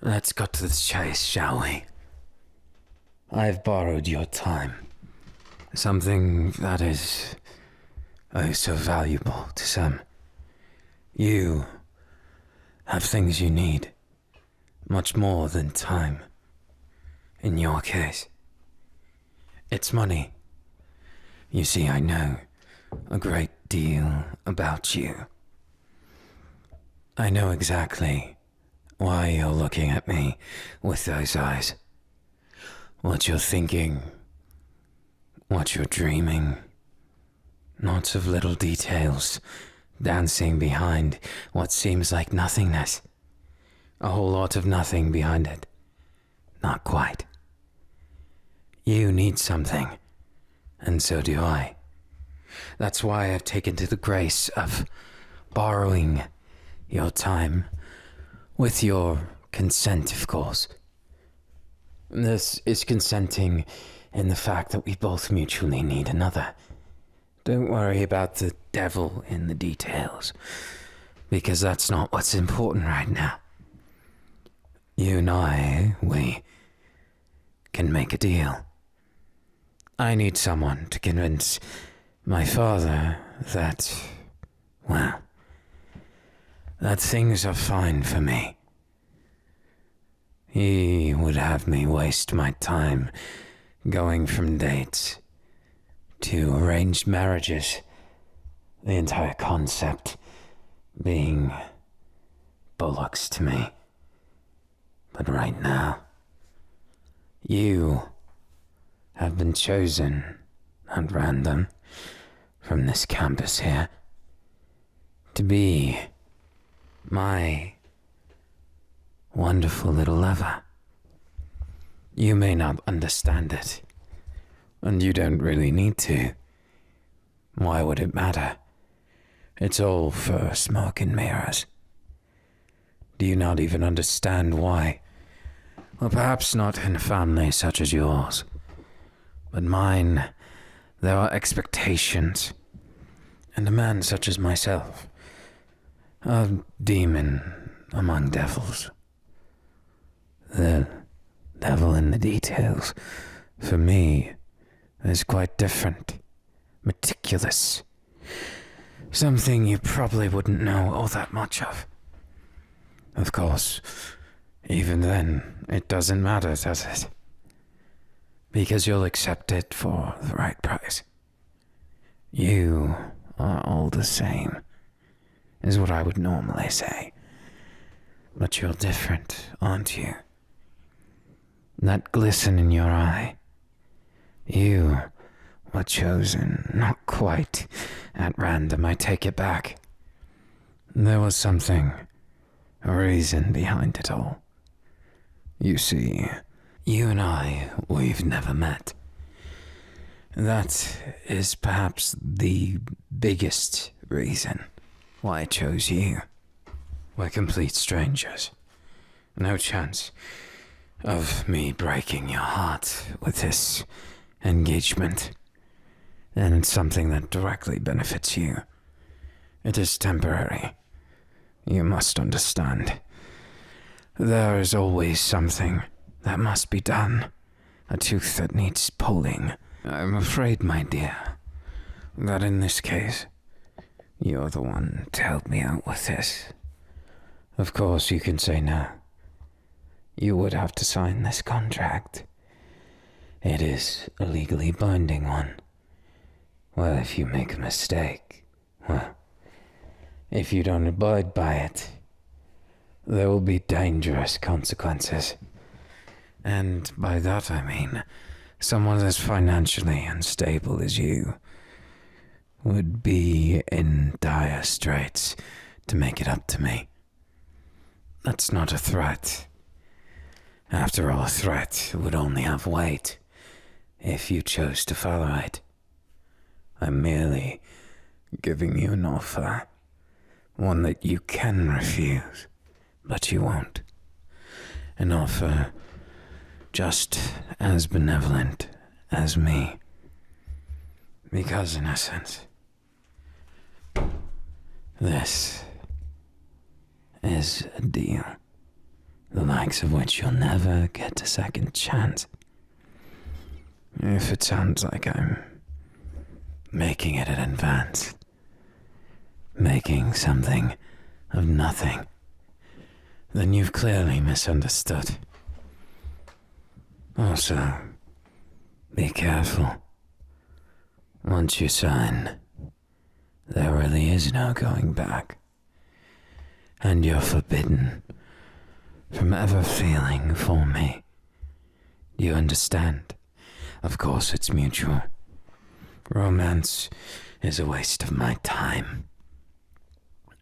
Let's cut to the chase, shall we? I've borrowed your time. Something that is, oh, so valuable to some. You have things you need, much more than time. In your case, it's money. You see, I know a great deal about you. I know exactly why you're looking at me with those eyes. What you're thinking, what you're dreaming. Lots of little details dancing behind what seems like nothingness. A whole lot of nothing behind it. Not quite. You need something, and so do I. That's why I've taken to the grace of borrowing your time, with your consent, of course. This is consenting in the fact that we both mutually need another. Don't worry about the devil in the details, because that's not what's important right now. You and I, we can make a deal. I need someone to convince my father that, well, that things are fine for me. He would have me waste my time going from dates to arranged marriages, the entire concept being bollocks to me. But right now, you have been chosen at random from this campus here to be my wonderful little lover. You may not understand it, and you don't really need to. Why would it matter? It's all for smoke and mirrors. Do you not even understand why? Well, perhaps not in a family such as yours, but mine, there are expectations, and a man such as myself, a demon among devils. The devil in the details, for me, is quite different, meticulous, something you probably wouldn't know all that much of. Of course, even then, it doesn't matter, does it? Because you'll accept it for the right price. You are all the same, is what I would normally say. But you're different, aren't you? That glisten in your eye. You were chosen, not quite at random, I take it back. There was something, a reason behind it all. You see, you and I, we've never met. That is perhaps the biggest reason why I chose you. We're complete strangers. No chance of me breaking your heart with this engagement. And it's something that directly benefits you. It is temporary. You must understand. There is always something that must be done. A tooth that needs pulling. I'm afraid, my dear, that in this case, you're the one to help me out with this. Of course, you can say no. You would have to sign this contract. It is a legally binding one. Well, if you make a mistake, well, if you don't abide by it, there will be dangerous consequences. And by that I mean, someone as financially unstable as you would be in dire straits to make it up to me. That's not a threat. After all, a threat would only have weight if you chose to follow it. I'm merely giving you an offer, one that you can refuse, but you won't. An offer just as benevolent as me. Because in essence, this is a deal. the likes of which you'll never get a second chance. If it sounds like I'm making it an advance, making something of nothing, then you've clearly misunderstood. Also, be careful. Once you sign, there really is no going back, and you're forbidden from ever feeling for me. Do you understand? Of course it's mutual. Romance is a waste of my time.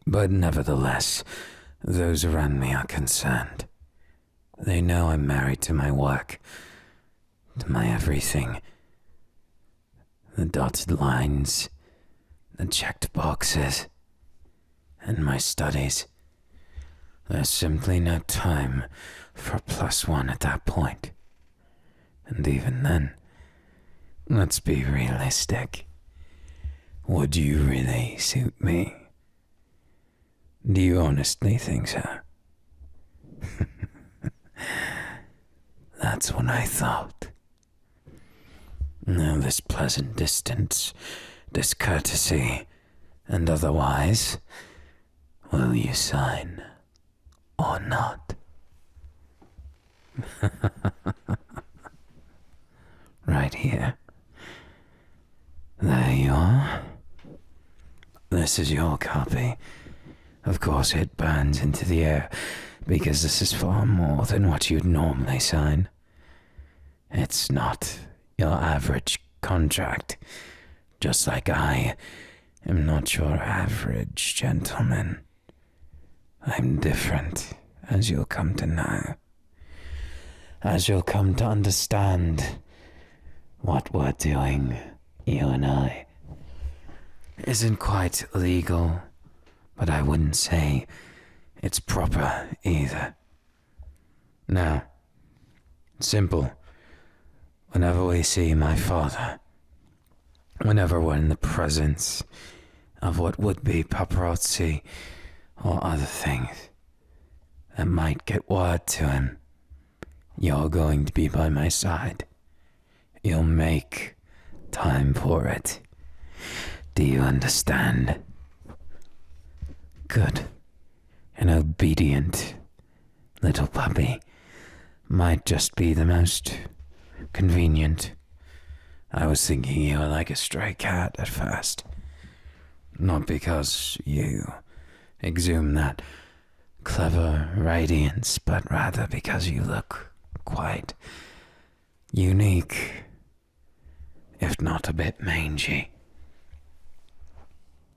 But nevertheless, those around me are concerned. They know I'm married to my work, to my everything. The dotted lines, the checked boxes, and my studies. There's simply no time for +1 at that point. And even then, let's be realistic. Would you really suit me? Do you honestly think so? That's what I thought. Now this pleasant distance, this courtesy, and otherwise, will you sign or not? Right here. There you are. This is your copy. Of course it burns into the air, because this is far more than what you'd normally sign. It's not your average contract, just like I am not your average gentleman. I'm different, as you'll come to know. As you'll come to understand, what we're doing, you and I, isn't quite legal, but I wouldn't say it's proper either. Now, simple. Whenever we see my father, whenever we're in the presence of what would be paparazzi or other things that might get word to him, you're going to be by my side. You'll make time for it. Do you understand? Good. An obedient little puppy might just be the most convenient. I was thinking you were like a stray cat at first. Not because you exhume that clever radiance, but rather because you look quite unique, if not a bit mangy.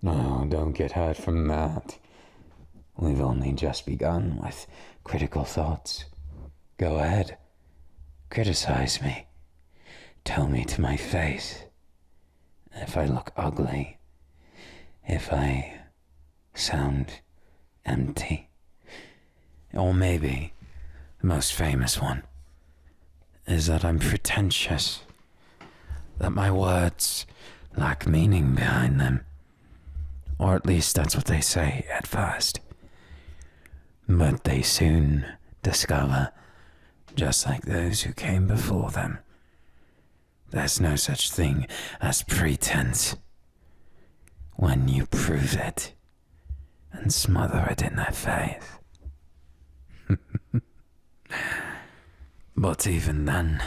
No, don't get hurt from that. We've only just begun with critical thoughts. Go ahead. Criticize me. Tell me to my face if I look ugly, if I sound empty, or maybe the most famous one is that I'm pretentious, that my words lack meaning behind them, or at least that's what they say at first. But they soon discover, just like those who came before them, there's no such thing as pretense when you prove it and smother it in their face. But even then,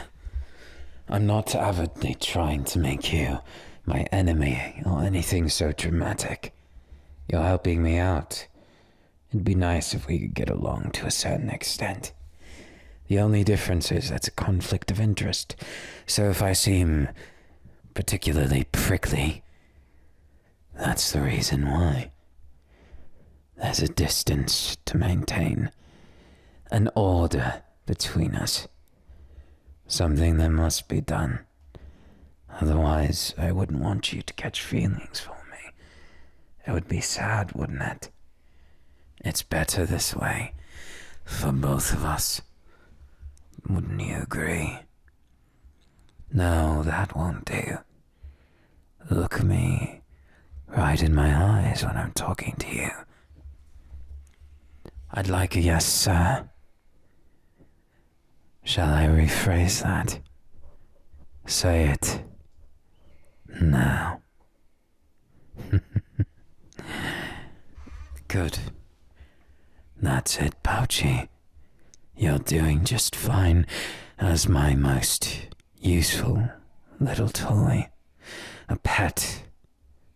I'm not avidly trying to make you my enemy or anything so dramatic. You're helping me out. It'd be nice if we could get along to a certain extent. The only difference is that's a conflict of interest. So if I seem particularly prickly, that's the reason why. There's a distance to maintain, an order between us. Something that must be done. Otherwise, I wouldn't want you to catch feelings for me. It would be sad, wouldn't it? It's better this way, for both of us. Wouldn't you agree? No, that won't do. Look me right in my eyes when I'm talking to you. I'd like a yes, sir. Shall I rephrase that? Say it now. Good. That's it, Pouchy. You're doing just fine as my most useful little toy. A pet.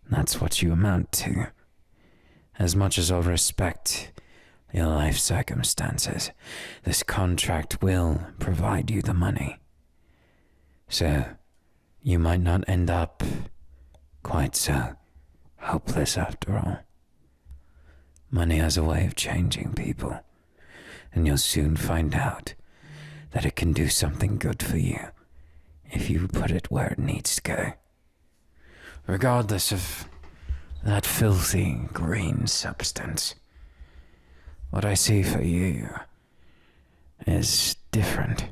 That's what you amount to. As much as I'll respect your life circumstances, this contract will provide you the money. So, you might not end up quite so hopeless after all. Money has a way of changing people, and you'll soon find out that it can do something good for you if you put it where it needs to go. Regardless of that filthy green substance, what I see for you is different.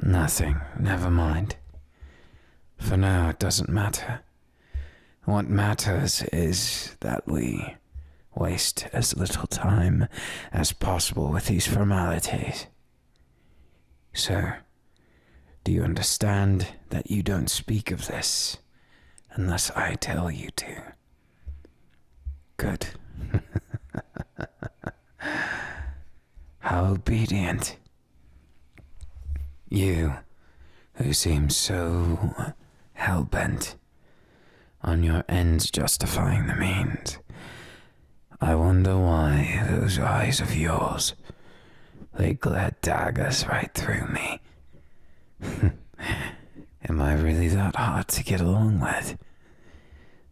Nothing, never mind. For now, it doesn't matter. What matters is that we waste as little time as possible with these formalities. So, do you understand that you don't speak of this unless I tell you to? Good. How obedient. You, who seem so hell-bent on your ends justifying the means. I wonder why those eyes of yours, they glare daggers right through me. Am I really that hard to get along with?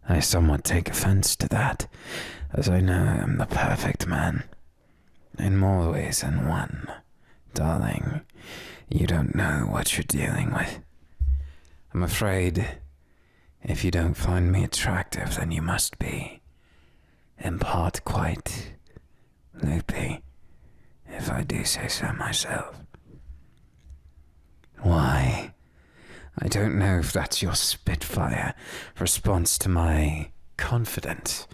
I somewhat take offense to that, as I know I'm the perfect man. In more ways than one, darling. You don't know what you're dealing with. I'm afraid if you don't find me attractive, then you must be, in part, quite loopy, if I do say so myself. Why? I don't know if that's your spitfire response to my confidence,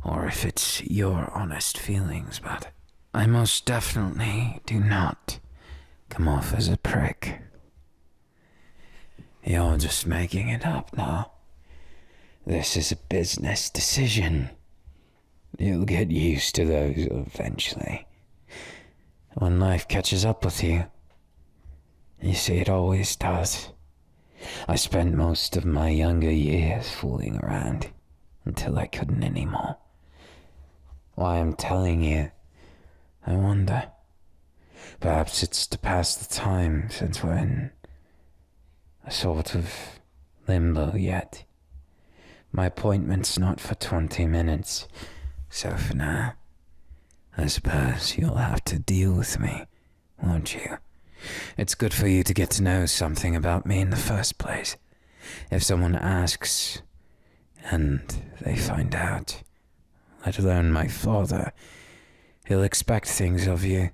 or if it's your honest feelings, but I most definitely do not come off as a prick. You're just making it up now. This is a business decision. You'll get used to those eventually. When life catches up with you. You see, it always does. I spent most of my younger years fooling around until I couldn't anymore. Why I'm telling you, I wonder. Perhaps it's to pass the time since we're in a sort of limbo yet. My appointment's not for 20 minutes, so for now, I suppose you'll have to deal with me, won't you? It's good for you to get to know something about me in the first place. If someone asks, and they find out, let alone my father, he'll expect things of you.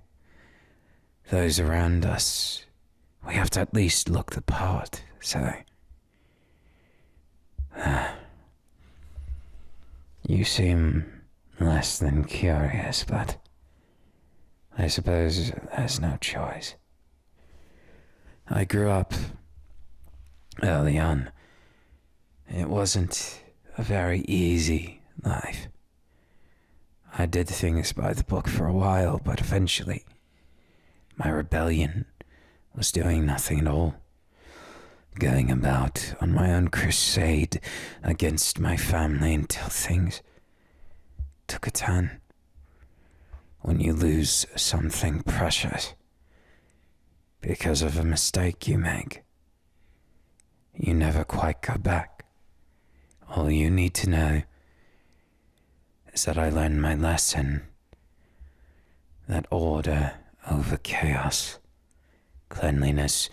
Those around us, we have to at least look the part, so. You seem less than curious, but I suppose there's no choice. I grew up early on. It wasn't a very easy life. I did things by the book for a while, but eventually my rebellion was doing nothing at all. Going about on my own crusade against my family until things took a turn. When you lose something precious because of a mistake you make, you never quite go back. All you need to know is that I learned my lesson, that order over chaos, cleanliness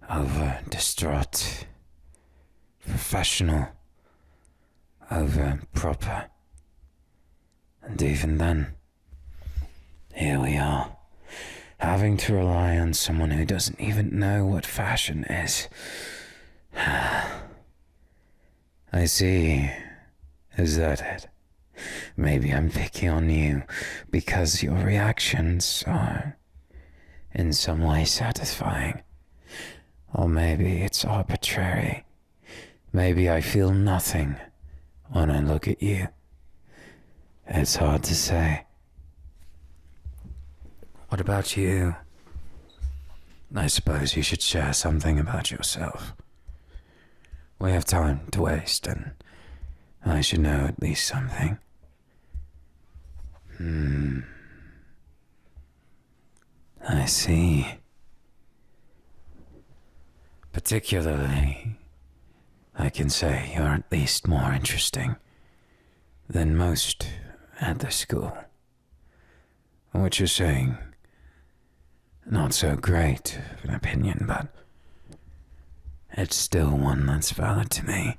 over distraught, professional over proper. And even then, here we are, having to rely on someone who doesn't even know what fashion is. I see. Is that it? Maybe I'm picking on you because your reactions are in some way satisfying. Or maybe it's arbitrary. Maybe I feel nothing when I look at you. It's hard to say. What about you? I suppose you should share something about yourself. We have time to waste, and I should know at least something. I see. Particularly, I can say you're at least more interesting than most at the school. What you're saying, not so great of an opinion, but it's still one that's valid to me.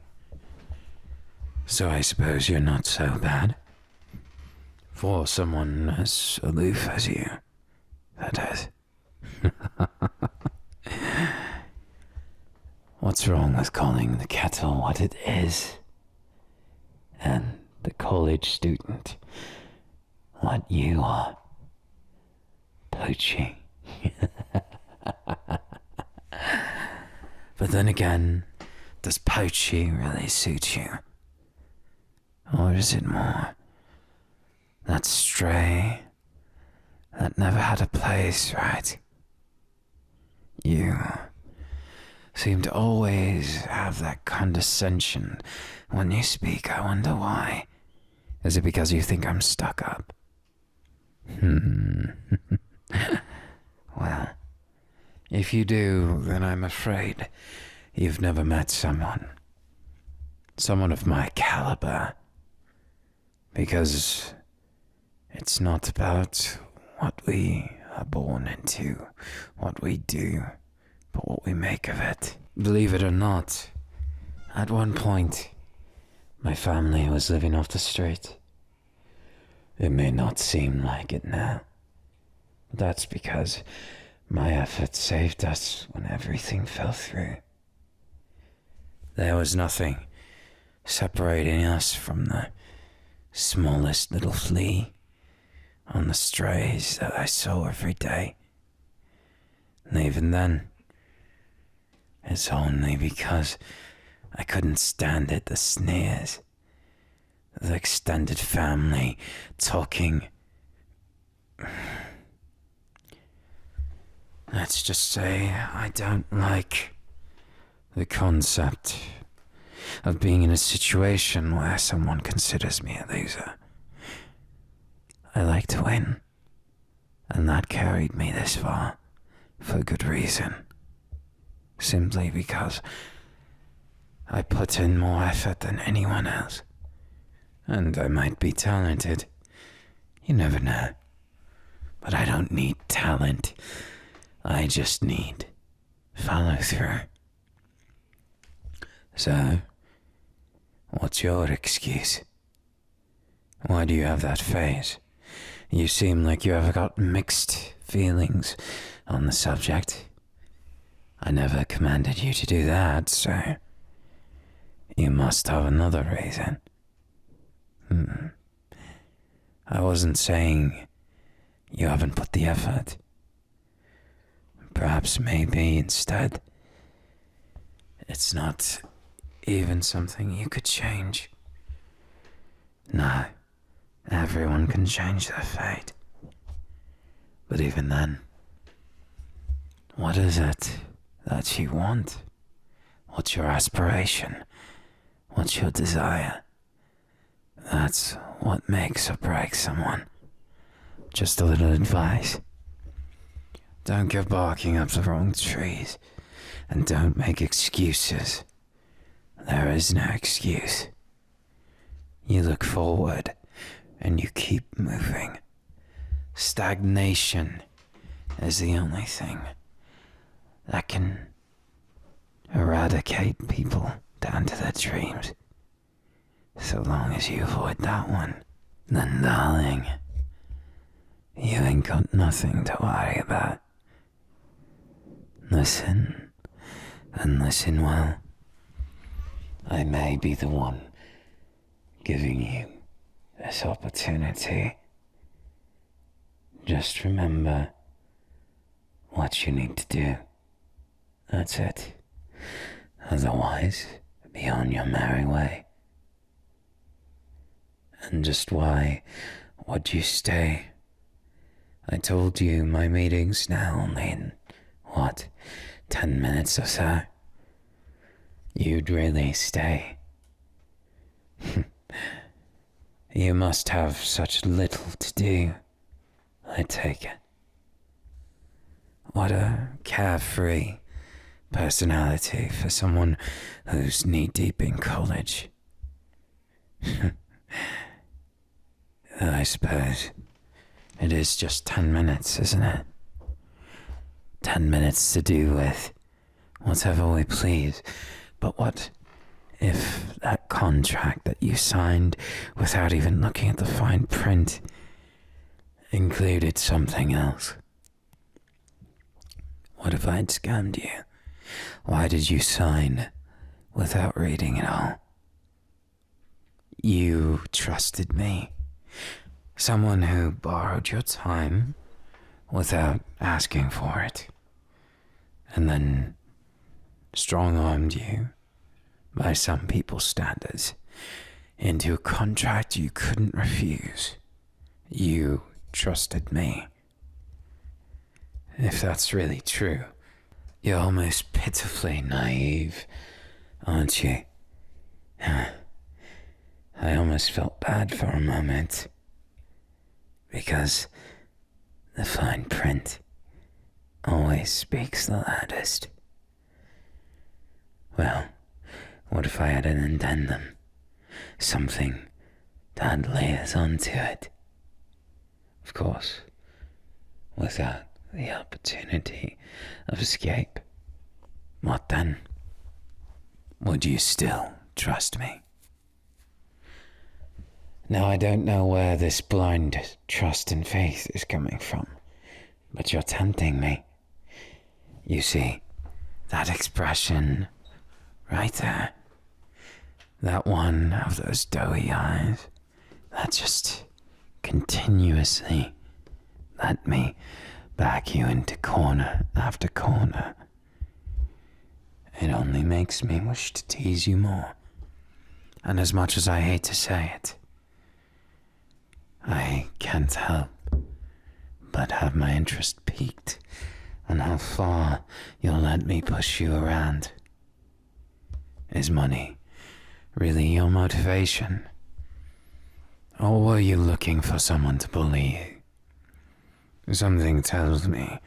So I suppose you're not so bad. For someone as aloof as you, that is. What's wrong with calling the kettle what it is? And the college student what you are? Poaching. But then again, does poaching really suit you? Or is it more that stray that never had a place, right? You seem to always have that condescension when you speak. I wonder why. Is it because you think I'm stuck up? Well, if you do, then I'm afraid you've never met someone of my caliber. Because it's not about what we are born into, what we do, but what we make of it. Believe it or not, at one point, my family was living off the street. It may not seem like it now. That's because my efforts saved us when everything fell through. There was nothing separating us from the smallest little flea on the strays that I saw every day. And even then, it's only because I couldn't stand it, the sneers, the extended family talking. Let's just say I don't like the concept of being in a situation where someone considers me a loser. I like to win, and that carried me this far for good reason. Simply because I put in more effort than anyone else. And I might be talented. You never know. But I don't need talent. I just need follow through. So, what's your excuse? Why do you have that face? You seem like you have got mixed feelings on the subject. I never commanded you to do that, so you must have another reason. I wasn't saying you haven't put the effort. Perhaps maybe instead it's not even something you could change. No, everyone can change their fate. But even then, what is it that you want? What's your aspiration? What's your desire? That's what makes or breaks someone. Just a little advice. Don't go barking up the wrong trees, and don't make excuses. There is no excuse. You look forward, and you keep moving. Stagnation is the only thing that can eradicate people down to their dreams. So long as you avoid that one, then darling, you ain't got nothing to worry about. Listen, and listen well. I may be the one giving you this opportunity. Just remember what you need to do. That's it. Otherwise, be on your merry way. And just why would you stay? I told you my meeting's now only in, 10 minutes or so? You'd really stay. You must have such little to do, I take it. What a carefree personality for someone who's knee-deep in college. I suppose it is just 10 minutes, isn't it? 10 minutes to do with whatever we please. But what if that contract that you signed without even looking at the fine print included something else? What if I'd scammed you? Why did you sign without reading it all? You trusted me. Someone who borrowed your time without asking for it, and then strong-armed you, by some people's standards, into a contract you couldn't refuse. You trusted me. If that's really true, you're almost pitifully naive, aren't you? I almost felt bad for a moment, because the fine print always speaks the loudest. Well, what if I had an addendum? Something to add layers onto it. Of course, without the opportunity of escape. What then? Would you still trust me? Now, I don't know where this blind trust and faith is coming from, but you're tempting me. You see, that expression right there, that one of those doughy eyes, that just continuously let me back you into corner after corner. It only makes me wish to tease you more. And as much as I hate to say it, I can't help but have my interest piqued on how far you'll let me push you around. Is money really your motivation? Or were you looking for someone to bully you? Something tells me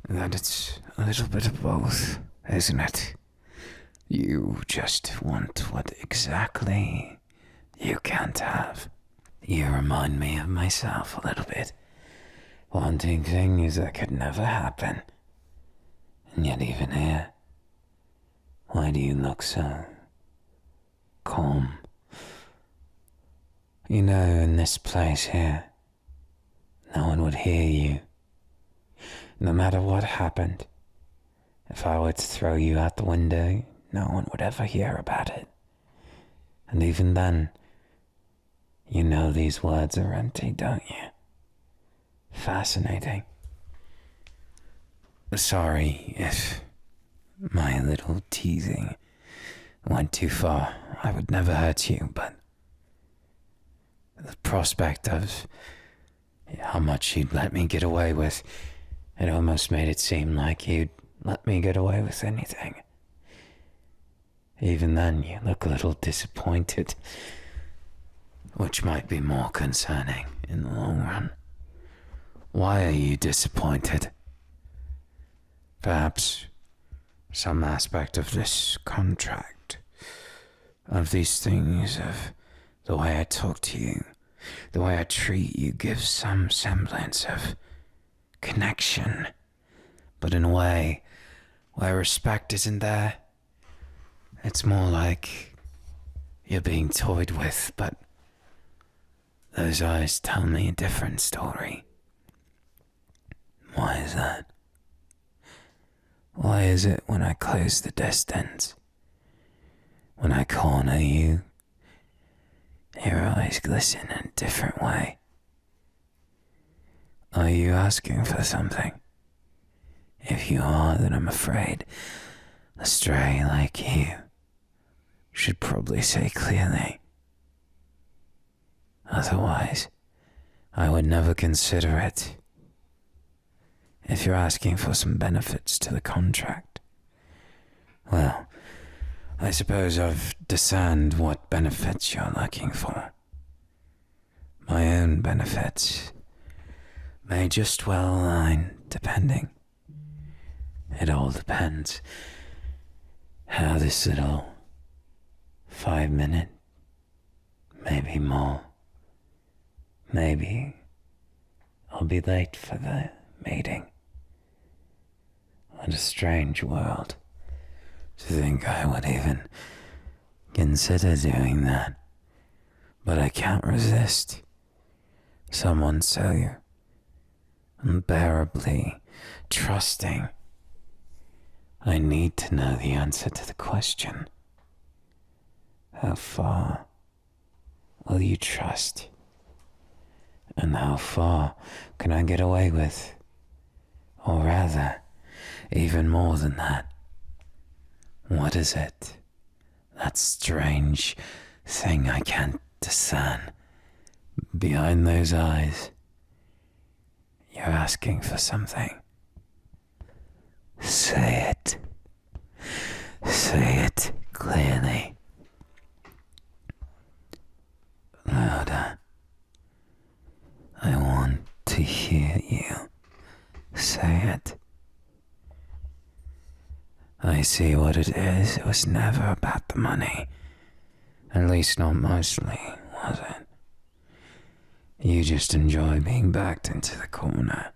that it's a little bit of both, isn't it? You just want what exactly you can't have. You remind me of myself a little bit, wanting things that could never happen. And yet even here, why do you look so calm? You know, in this place here, no one would hear you. No matter what happened, if I were to throw you out the window, no one would ever hear about it. And even then, you know these words are empty, don't you? Fascinating. Sorry if my little teasing went too far. I would never hurt you, but the prospect of how much you'd let me get away with, it almost made it seem like you'd let me get away with anything. Even then, you look a little disappointed, which might be more concerning in the long run. Why are you disappointed? Perhaps some aspect of this contract, of these things, of the way I talk to you, the way I treat you, gives some semblance of connection, but in a way where respect isn't there. It's more like you're being toyed with, but those eyes tell me a different story. Why is that? Why is it when I close the distance, when I corner you, Your eyes glisten in a different way. Are you asking for something? If you are, then I'm afraid a stray like you should probably say clearly. Otherwise, I would never consider it. If you're asking for some benefits to the contract, well, I suppose I've discerned what benefits you're looking for. My own benefits may just well align, depending. It all depends how this little 5 minute, maybe more, maybe I'll be late for the meeting. What a strange world to think I would even consider doing that. But I can't resist. Someone so unbearably trusting. I need to know the answer to the question. How far will you trust? And how far can I get away with? Or rather, even more than that. What is it? That strange thing I can't discern. Behind those eyes, you're asking for something. Say it. Say it clearly. Louder. I want to hear you. Say it. I see what it is. It was never about the money. At least not mostly, was it? You just enjoy being backed into the corner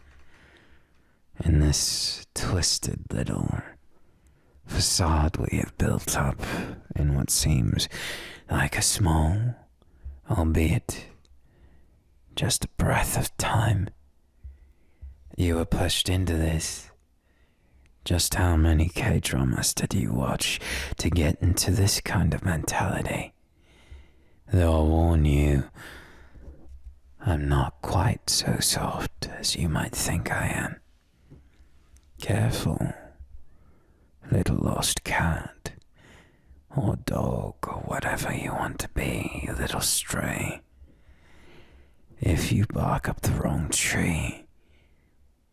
in this twisted little facade we have built up in what seems like a small, albeit just a breath of time. You were pushed into this. Just how many K-dramas did you watch to get into this kind of mentality? Though I'll warn you, I'm not quite so soft as you might think I am. Careful, little lost cat, or dog, or whatever you want to be, you little stray. If you bark up the wrong tree,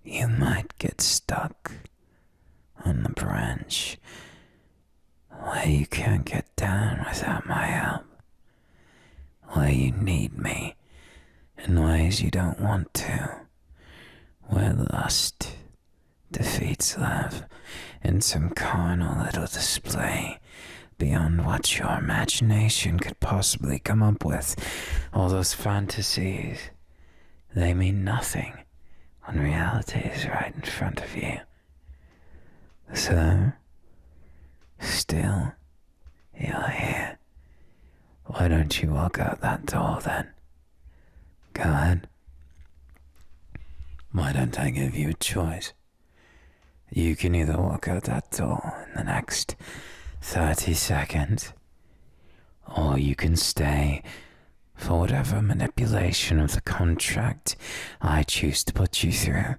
you might get stuck on the branch where you can't get down without my help, where you need me in ways you don't want to, where lust defeats love in some carnal little display beyond what your imagination could possibly come up with. All those fantasies, they mean nothing when reality is right in front of you. So, still, you're here. Why don't you walk out that door then? Go ahead. Why don't I give you a choice? You can either walk out that door in the next 30 seconds, or you can stay for whatever manipulation of the contract I choose to put you through.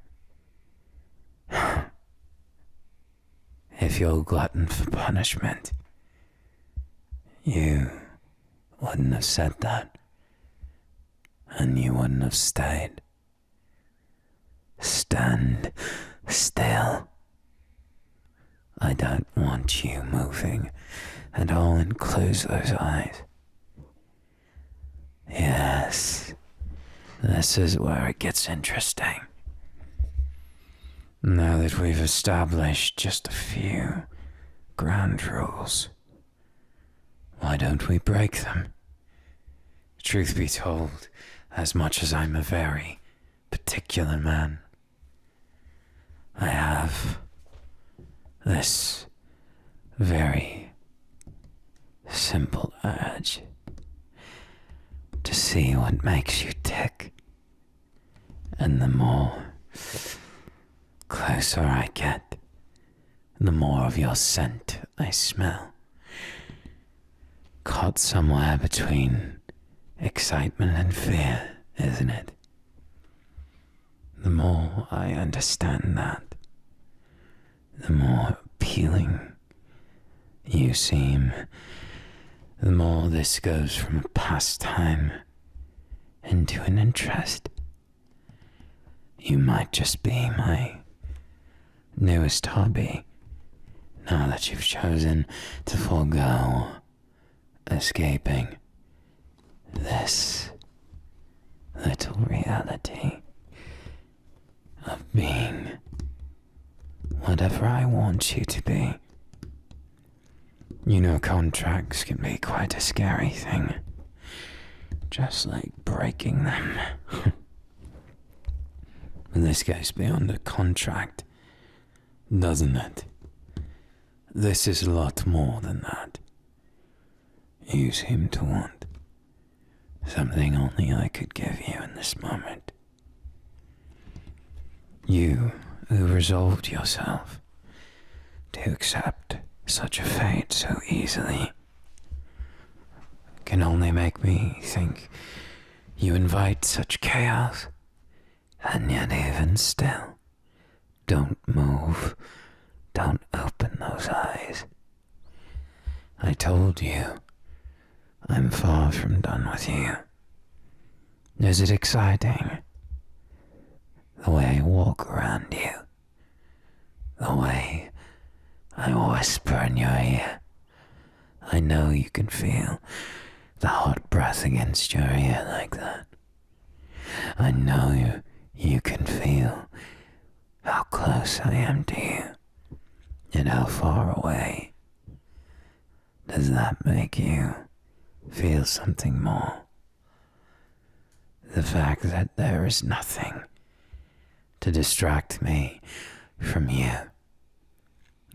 If you're a glutton for punishment, you wouldn't have said that, and you wouldn't have stayed. Stand still. I don't want you moving at all, and close those eyes. Yes, this is where it gets interesting. Now that we've established just a few ground rules, why don't we break them? Truth be told, as much as I'm a very particular man, I have this very simple urge to see what makes you tick. And the more closer I get, the more of your scent I smell. Caught somewhere between excitement and fear, isn't it? The more I understand that, the more appealing you seem, the more this goes from a pastime into an interest. You might just be my newest hobby, now that you've chosen to forego escaping this little reality of being whatever I want you to be. You know, contracts can be quite a scary thing, just like breaking them. But this goes beyond a contract, doesn't it? This is a lot more than that. You seem to want something only I could give you in this moment. You who resolved yourself to accept such a fate so easily can only make me think you invite such chaos, and yet even still, don't move, don't open those eyes. I told you, I'm far from done with you. Is it exciting? The way I walk around you, the way I whisper in your ear. I know you can feel the hot breath against your ear like that. I know you can feel how close I am to you and how far away. Does that make you feel something more? The fact that there is nothing to distract me from you.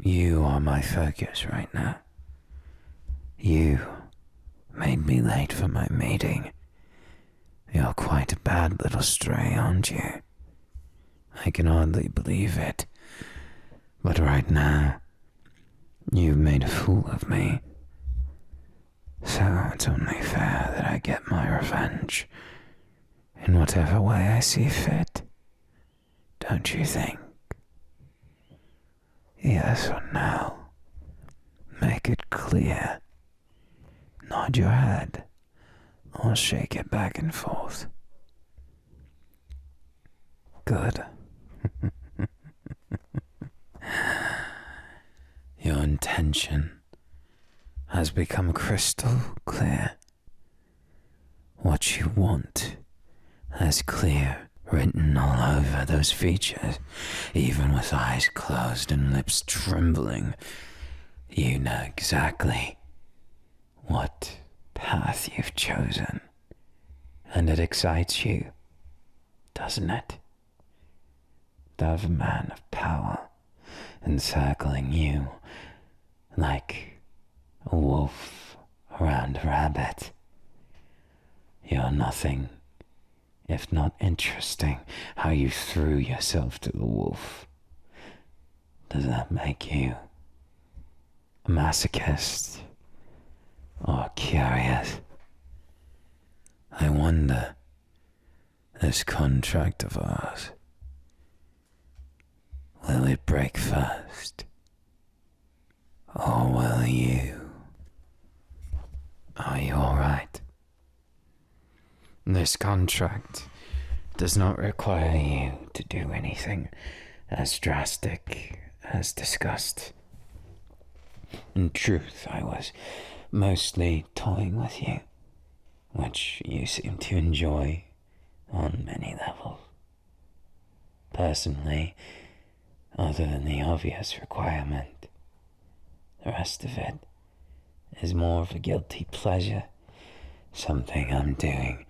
You are my focus right now. You made me late for my meeting. You're quite a bad little stray, aren't you? I can hardly believe it. But right now, you've made a fool of me. So it's only fair that I get my revenge in whatever way I see fit. Don't you think? Yes or no? Make it clear. Nod your head or shake it back and forth. Good. Your intention has become crystal clear. What you want is clear, written all over those features, even with eyes closed and lips trembling. You know exactly what path you've chosen, and it excites you, doesn't it? That of a man of power encircling you like a wolf around a rabbit. You're nothing if not interesting. How you threw yourself to the wolf. Does that make you a masochist or curious? I wonder, this contract of ours, will it break first? Or will you? Are you alright? This contract does not require you to do anything as drastic as discussed. In truth, I was mostly toying with you, which you seem to enjoy on many levels. Personally, other than the obvious requirement, the rest of it is more of a guilty pleasure, something I'm doing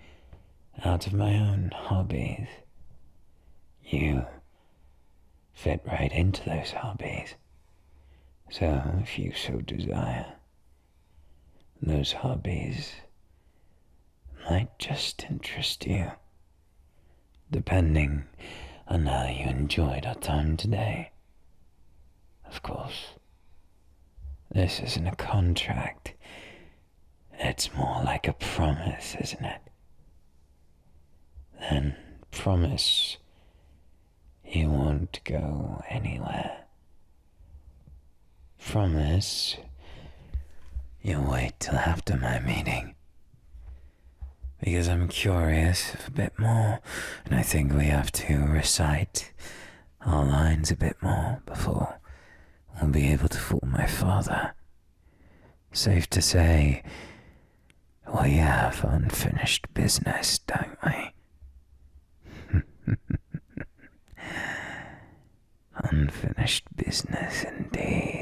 out of my own hobbies. You fit right into those hobbies, so if you so desire, those hobbies might just interest you, depending on how you enjoyed our time today. Of course, this isn't a contract, It's more like a promise, isn't it? Then promise you won't go anywhere. Promise you'll wait till after my meeting. Because I'm curious a bit more, and I think we have to recite our lines a bit more before we'll be able to fool my father. Safe to say, we have unfinished business, don't we? Unfinished business indeed.